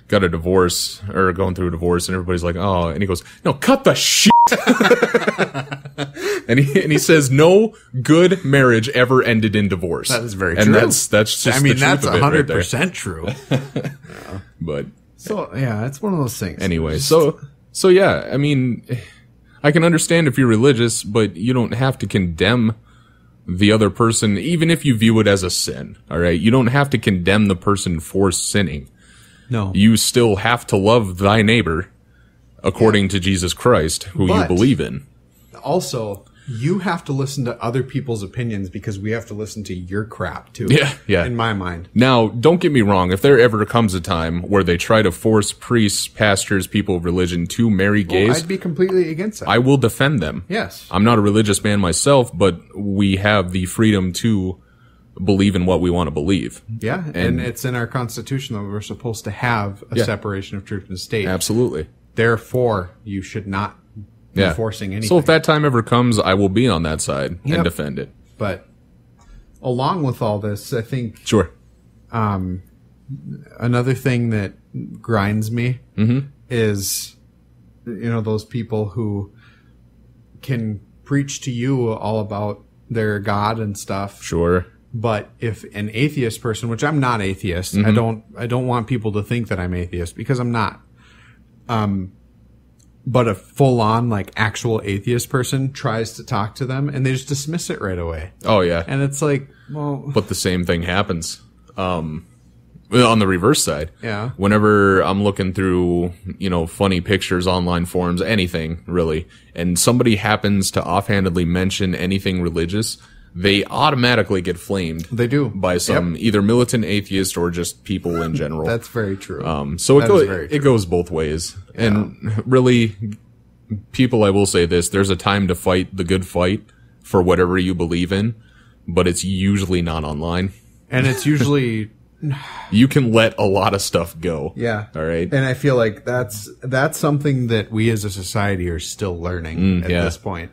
got a divorce, or going through a divorce, and everybody's like, oh, and he goes, no, cut the shit. and he says, no good marriage ever ended in divorce. That is very true. And that's just I mean, that's 100% true. But so yeah, it's one of those things. Anyway, so yeah, I mean, I can understand if you're religious, but you don't have to condemn the other person, even if you view it as a sin. All right, you don't have to condemn the person for sinning. No, you still have to love thy neighbor according to Jesus Christ, who you believe in. Also, you have to listen to other people's opinions because we have to listen to your crap too. Yeah. In my mind. Now, don't get me wrong. If there ever comes a time where they try to force priests, pastors, people of religion to marry gays, I'd be completely against that. I will defend them. Yes. I'm not a religious man myself, but we have the freedom to believe in what we want to believe. Yeah, and it's in our Constitution that we're supposed to have a separation of church and state. Absolutely. Therefore, you should not be forcing anything. So if that time ever comes, I will be on that side and defend it. But along with all this, I think sure. Another thing that grinds me is, those people who can preach to you all about their God and stuff. Sure. But if an atheist person, which I'm not atheist, I don't want people to think that I'm atheist because I'm not. But a full-on, like, actual atheist person tries to talk to them, and they just dismiss it right away. Oh, yeah. And it's like, well... But the same thing happens. On the reverse side. Yeah. Whenever I'm looking through, funny pictures, online forums, anything, really, and somebody happens to offhandedly mention anything religious, they automatically get flamed. They do. By some either militant atheist or just people in general. That's very true. So it goes both ways. Yeah. And really, people, I will say this, there's a time to fight the good fight for whatever you believe in, but it's usually not online. And it's usually... You can let a lot of stuff go. Yeah. All right. And I feel like that's something that we as a society are still learning at this point.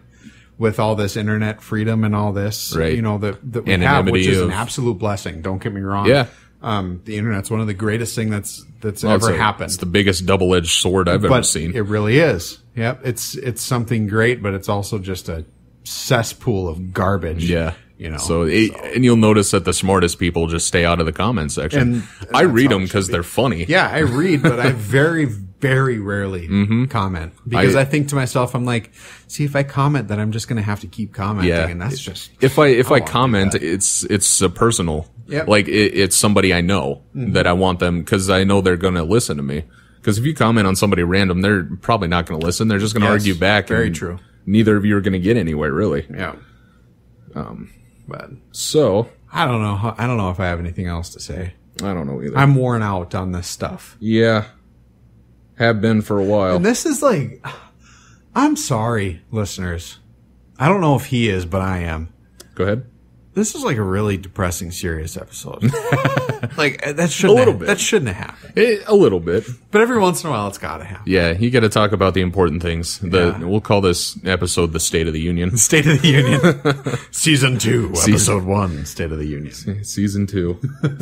With all this internet freedom and all this, right. That we have, which is an absolute blessing. Don't get me wrong. Yeah. The internet's one of the greatest things that's ever happened. It's the biggest double-edged sword I've ever seen. It really is. Yep. It's something great, but it's also just a cesspool of garbage. Yeah. You know, and you'll notice that the smartest people just stay out of the comment section. And I read them because they're funny. Yeah, I read, but I very, very rarely comment because I think to myself, I'm like, see, if I comment, then I'm just going to have to keep commenting, and that's just if I comment, it's personal. Yep. Like it's somebody I know that I want them because I know they're going to listen to me. Because if you comment on somebody random, they're probably not going to listen. They're just going to argue back. Very true. Neither of you are going to get anywhere, really. Yeah. But so I don't know. I don't know if I have anything else to say. I don't know either. I'm worn out on this stuff. Yeah. Have been for a while. And this is like, I'm sorry, listeners. I don't know if he is, but I am. Go ahead. This is like a really depressing, serious episode. Like that shouldn't have happened. A little bit, but every once in a while, it's got to happen. Yeah, you got to talk about the important things. We'll call this episode the State of the Union. State of the Union, Season 2, Episode 1, State of the Union. Season 2,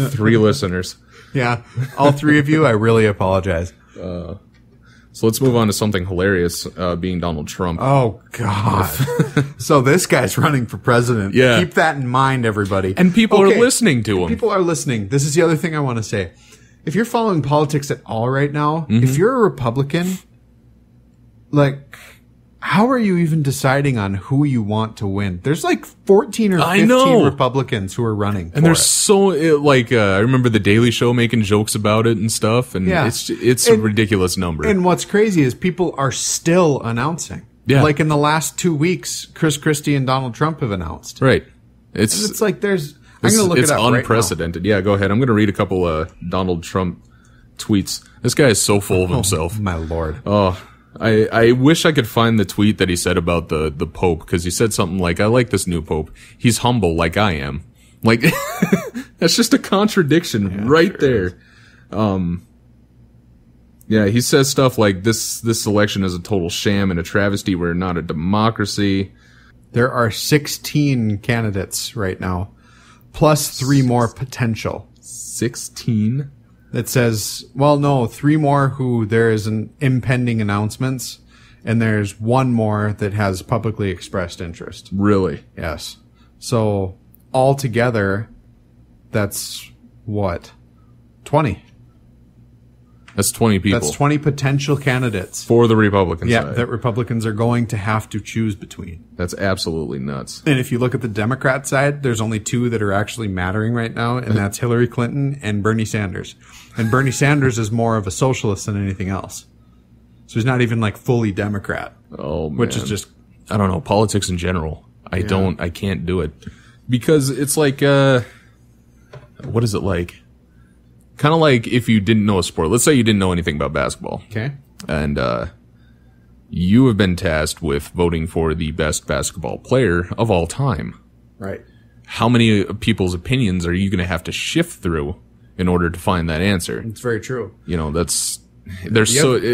3 listeners. Yeah, all 3 of you. I really apologize. So let's move on to something hilarious, being Donald Trump. Oh, God. So this guy's running for president. Yeah. Keep that in mind, everybody. And people are listening to him. People are listening. This is the other thing I want to say. If you're following politics at all right now, if you're a Republican, like, how are you even deciding on who you want to win? There's like 14 or 15 Republicans who are running. And there's I remember the Daily Show making jokes about it and stuff. And it's a ridiculous number. And what's crazy is people are still announcing. Yeah. Like in the last 2 weeks, Chris Christie and Donald Trump have announced. Right. It's like I'm going to look it up. It's unprecedented. Right now. Yeah, go ahead. I'm going to read a couple Donald Trump tweets. This guy is so full of himself. Oh, my Lord. Oh, I wish I could find the tweet that he said about the Pope, because he said something like, I like this new Pope. He's humble like I am. Like, that's just a contradiction there. Yeah, he says stuff like this election is a total sham and a travesty. We're not a democracy. There are 16 candidates right now, plus 3 more potential. 16? That says, well, no, 3 more who there is an impending announcements, and there's 1 more that has publicly expressed interest. Really? Yes. So altogether, that's what? 20. That's 20 people. That's 20 potential candidates. For the Republican side. Yeah, that Republicans are going to have to choose between. That's absolutely nuts. And if you look at the Democrat side, there's only 2 that are actually mattering right now, and that's Hillary Clinton and Bernie Sanders. And Bernie Sanders is more of a socialist than anything else. So he's not even like fully Democrat. Oh, man. Which is just, I don't know, politics in general. I can't do it. Because it's like, what is it like? Kind of like if you didn't know a sport. Let's say you didn't know anything about basketball. Okay. And you have been tasked with voting for the best basketball player of all time. Right. How many people's opinions are you going to have to shift through in order to find that answer? It's very true. You know,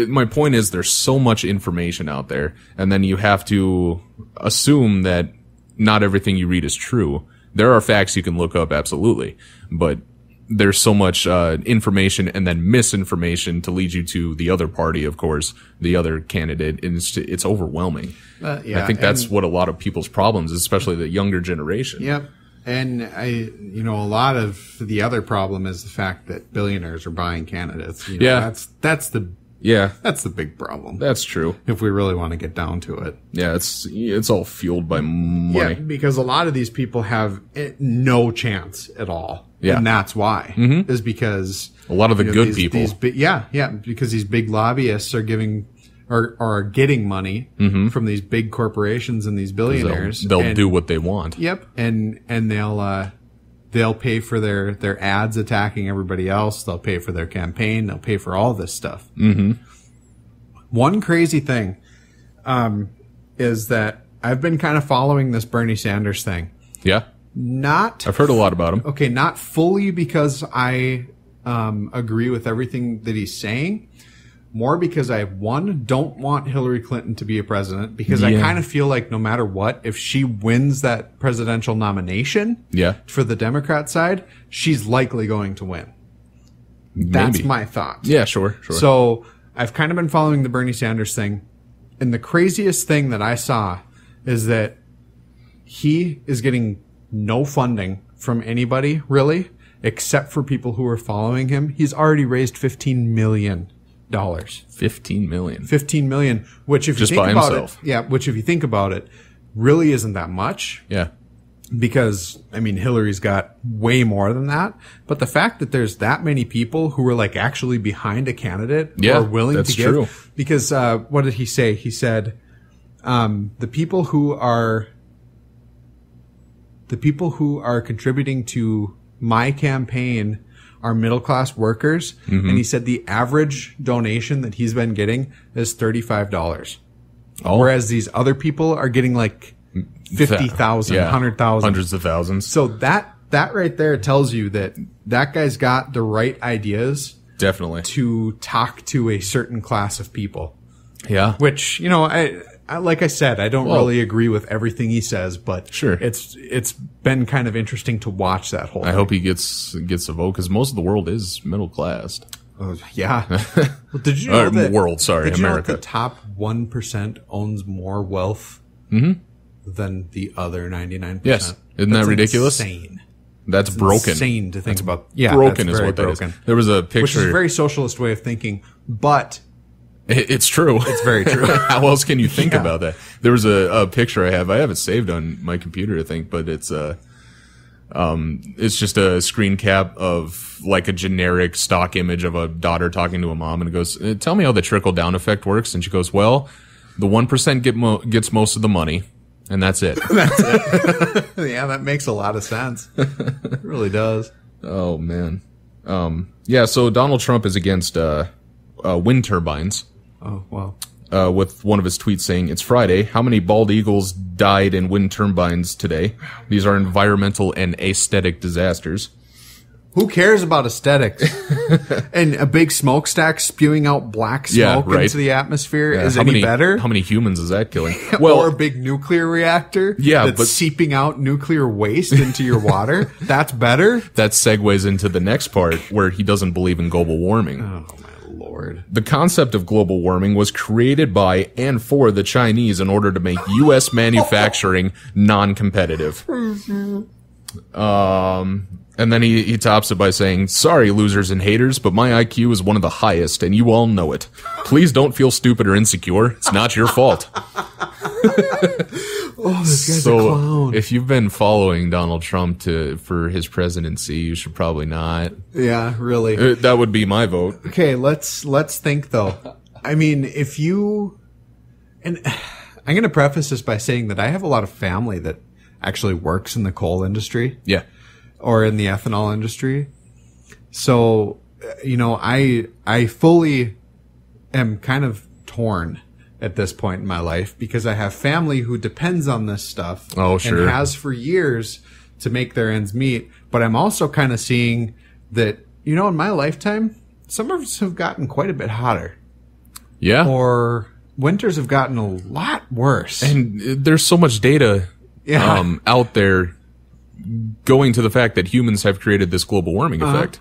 my point is there's so much information out there, and then you have to assume that not everything you read is true. There are facts you can look up, absolutely, but there's so much information and then misinformation to lead you to the other party, of course, the other candidate, and it's overwhelming. I think that's what a lot of people's problems, especially the younger generation. Yep. And a lot of the other problem is the fact that billionaires are buying candidates. That's the big problem. That's true. If we really want to get down to it. Yeah, it's all fueled by money. Yeah, because a lot of these people have no chance at all. Yeah. And that's why. Is because a lot of the good people. Because these big lobbyists are getting money from these big corporations and these billionaires. They'll do what they want. Yep. And they'll pay for their ads attacking everybody else. They'll pay for their campaign. They'll pay for all this stuff. One crazy thing is that I've been kind of following this Bernie Sanders thing. Yeah. I've heard a lot about him. Okay, not fully because I agree with everything that he's saying. More because I, don't want Hillary Clinton to be a president, because I kind of feel like no matter what, if she wins that presidential nomination for the Democrat side, she's likely going to win. That's my thought. Yeah, sure. So I've kind of been following the Bernie Sanders thing. And the craziest thing that I saw is that he is getting no funding from anybody, really, except for people who are following him. He's already raised $15 million. 15 million. 15 million, which if Just you think by about himself. it, yeah, which if you think about it, really isn't that much. Yeah. Because, I mean, Hillary's got way more than that. But the fact that there's that many people who are like actually behind a candidate who Yeah, are willing that's to give. true. Because, what did he say? He said, the people who are contributing to my campaign are middle-class workers. Mm-hmm. And he said the average donation that he's been getting is $35. Oh. Whereas these other people are getting like 50,000, Yeah. 100,000. Hundreds of thousands. So that right there tells you that that guy's got the right ideas Definitely. to talk to a certain class of people. Yeah. Which, you know, I like I said, I don't really agree with everything he says, but Sure. it's been kind of interesting to watch that whole I hope he gets a vote because most of the world is middle class. Oh, yeah. Well, did you know that world, sorry, did you know America. that the top 1% owns more wealth than the other 99%? Yes. Isn't that That's insane. Insane. That's broken. Insane to think about. Yeah, Broken that's is very what that is. broken. There was a Which is picture. a very socialist way of thinking, but It's true. it's very true. How else can you think Yeah. about that? There was a picture I have it saved on my computer, I think, but it's just a screen cap of like a generic stock image of a daughter talking to a mom, and it goes, "Tell me how the trickle down effect works." And she goes, "Well, the 1% gets most of the money, and that's it." Yeah, that makes a lot of sense. It really does. Oh man. Yeah. So Donald Trump is against wind turbines. Oh, well. With one of his tweets saying, "It's Friday. How many bald eagles died in wind turbines today? These are environmental and aesthetic disasters." Who cares about aesthetics? And a big smokestack spewing out black smoke right. into the atmosphere is How any many, better? How many humans is that killing? Or a big nuclear reactor Yeah, that's but- seeping out nuclear waste into your water. That's better? that segues into the next part where he doesn't believe in global warming. Oh, my Lord. The concept of global warming was created by and for the Chinese in order to make U.S. manufacturing non-competitive. And then he tops it by saying, "Sorry, losers and haters, but my IQ is one of the highest, and you all know it. Please don't feel stupid or insecure. It's not your fault." Oh, this guy's a So, clown. if you've been following Donald Trump for his presidency, you should probably not. Yeah, really. That would be my vote. Okay, let's think though. I mean, if you, and I'm going to preface this by saying that I have a lot of family that actually works in the coal industry Yeah. or in the ethanol industry. So, you know, I fully am kind of torn at this point in my life because I have family who depends on this stuff. Oh, sure. And has for years to make their ends meet. But I'm also kind of seeing that, you know, in my lifetime, summers have gotten quite a bit hotter. Yeah. Or winters have gotten a lot worse. And there's so much data Yeah. out there going to the fact that humans have created this global warming effect.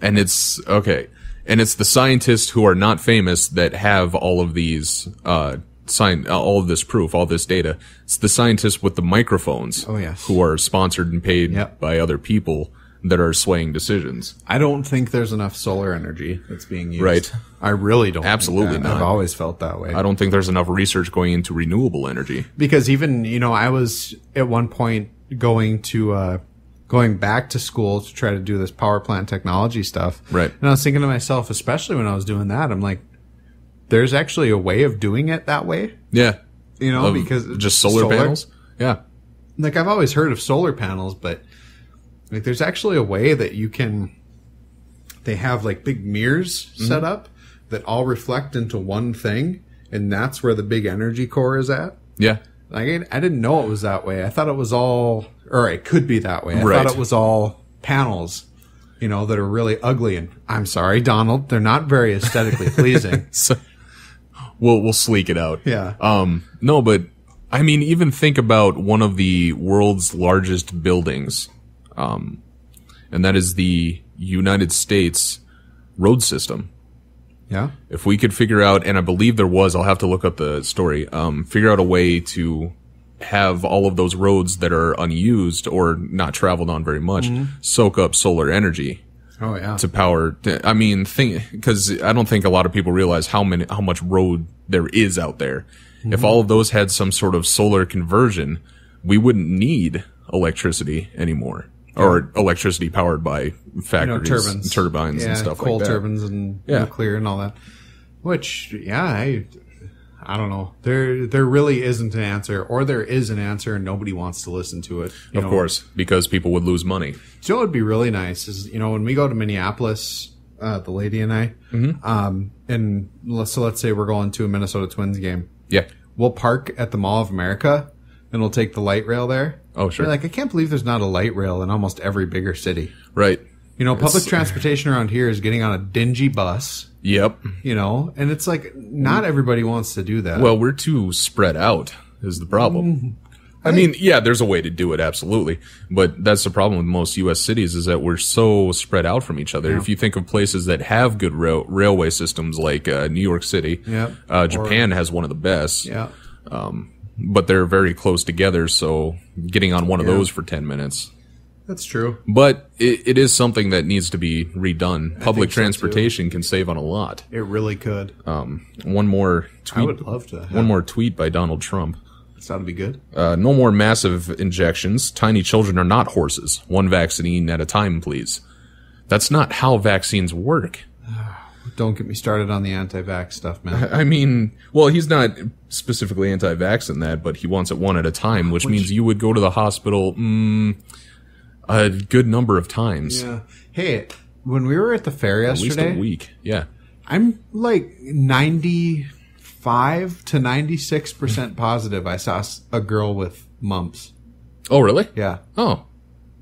And it's okay. And it's the scientists who are not famous that have all of these all of this proof, all this data. It's the scientists with the microphones Oh, yes. who are sponsored and paid Yep. by other people that are swaying decisions. I don't think there's enough solar energy that's being used. Right. I really don't. Absolutely think that. not. I've always felt that way. I don't think there's enough research going into renewable energy. Because even, you know, I was at one point going back to school to try to do this power plant technology stuff. Right. And I was thinking to myself, especially when I was doing that, I'm like, there's actually a way of doing it that way, Yeah. you know, Of because just solar panels. Yeah. Like I've always heard of solar panels, but like there's actually a way that you can, they have like big mirrors set up that all reflect into one thing. And that's where the big energy core is at. Yeah. Like I didn't know it was that way. I thought it was all, or it could be that way. I Right. thought it was all panels, you know, that are really ugly. And I'm sorry, Donald, they're not very aesthetically pleasing. So we'll sleek it out. Yeah. No, but I mean, even think about one of the world's largest buildings, and that is the United States road system. Yeah. If we could figure out, and I believe there was, I'll have to look up the story, figure out a way to have all of those roads that are unused or not traveled on very much soak up solar energy. Oh yeah. To power. I mean, because I don't think a lot of people realize how much road there is out there. If all of those had some sort of solar conversion, we wouldn't need electricity anymore, or electricity powered by factories, turbines, and stuff like that. Coal turbines and nuclear and all that. Which, I don't know. There really isn't an answer, or there is an answer and nobody wants to listen to it. Of course, because people would lose money. So what would be really nice is, when we go to Minneapolis, the lady and I, and let's say we're going to a Minnesota Twins game. Yeah. We'll park at the Mall of America and we'll take the light rail there. Oh, sure. I can't believe there's not a light rail in almost every bigger city. Right. Public transportation around here is getting on a dingy bus. Yep. And it's not everybody wants to do that. Well, we're too spread out is the problem. I mean, there's a way to do it, absolutely. But that's the problem with most U.S. cities is that we're so spread out from each other. Yeah. If you think of places that have good railway systems like New York City, Japan has one of the best. Yeah. But they're very close together, so getting on one of those for 10 minutes. That's true. But it is something that needs to be redone. Public transportation can save on a lot. It really could. One more tweet. I would love to. One more tweet by Donald Trump. That would be good. No more massive injections. Tiny children are not horses. One vaccine at a time, please. That's not how vaccines work. Don't get me started on the anti-vax stuff, man. I mean, well, he's not specifically anti-vax in that, but he wants it one at a time, which means you would go to the hospital a good number of times. Yeah. Hey, when we were at the fair yesterday, at least a week. Yeah. I'm 95 to 96% positive I saw a girl with mumps. Oh, really? Yeah. Oh,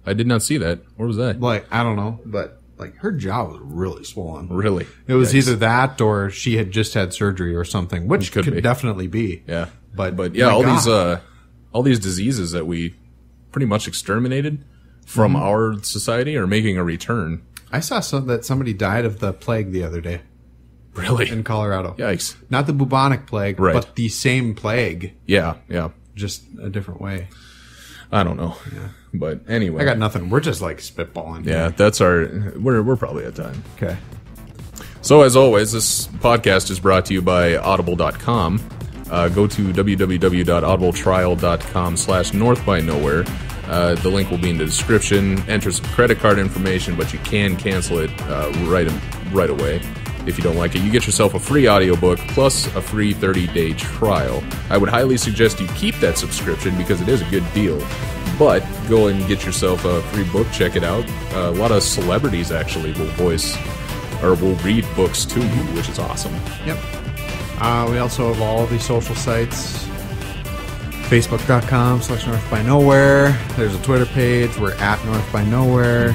I did not see that. Where was that? I don't know, but her jaw was really swollen. Really? It was either that or she had just had surgery or something, which could definitely be. Yeah. But yeah, all these diseases that we pretty much exterminated from our society are making a return. I saw that somebody died of the plague the other day. Really? In Colorado. Yikes. Not the bubonic plague, but the same plague. Yeah. Just a different way. I don't know. Yeah. But anyway. I got nothing. We're just spitballing. Yeah, here. We're probably at time. Okay. So as always, this podcast is brought to you by audible.com. Go to www.audibletrial.com/northbynowhere. The link will be in the description. Enter some credit card information, but you can cancel it right away if you don't like it. You get yourself a free audiobook plus a free 30-day trial. I would highly suggest you keep that subscription because it is a good deal. But go and get yourself a free book. Check it out. A lot of celebrities actually will read books to you, which is awesome. Yep. We also have all the social sites. Facebook.com/NorthByNowhere. There's a Twitter page. We're at NorthByNowhere.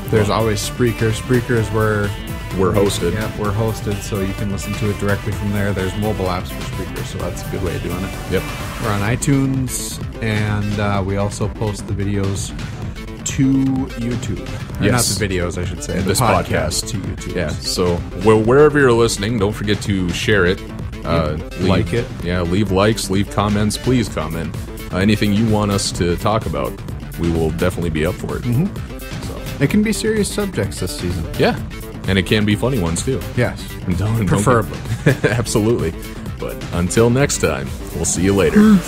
There's always Spreaker. Spreaker is where we're hosted. Yeah, we're hosted, so you can listen to it directly from there. There's mobile apps for Spreaker, so that's a good way of doing it. Yep. We're on iTunes, and we also post the videos to YouTube. Yes. Not the videos, I should say. This podcast to YouTube. Yeah, so wherever you're listening, don't forget to share it. Like it. Yeah, leave likes, leave comments. Please comment. Anything you want us to talk about, we will definitely be up for it. So. It can be serious subjects this season. Yeah, and it can be funny ones too. Yes. Don't preferably. Absolutely. But until next time, we'll see you later.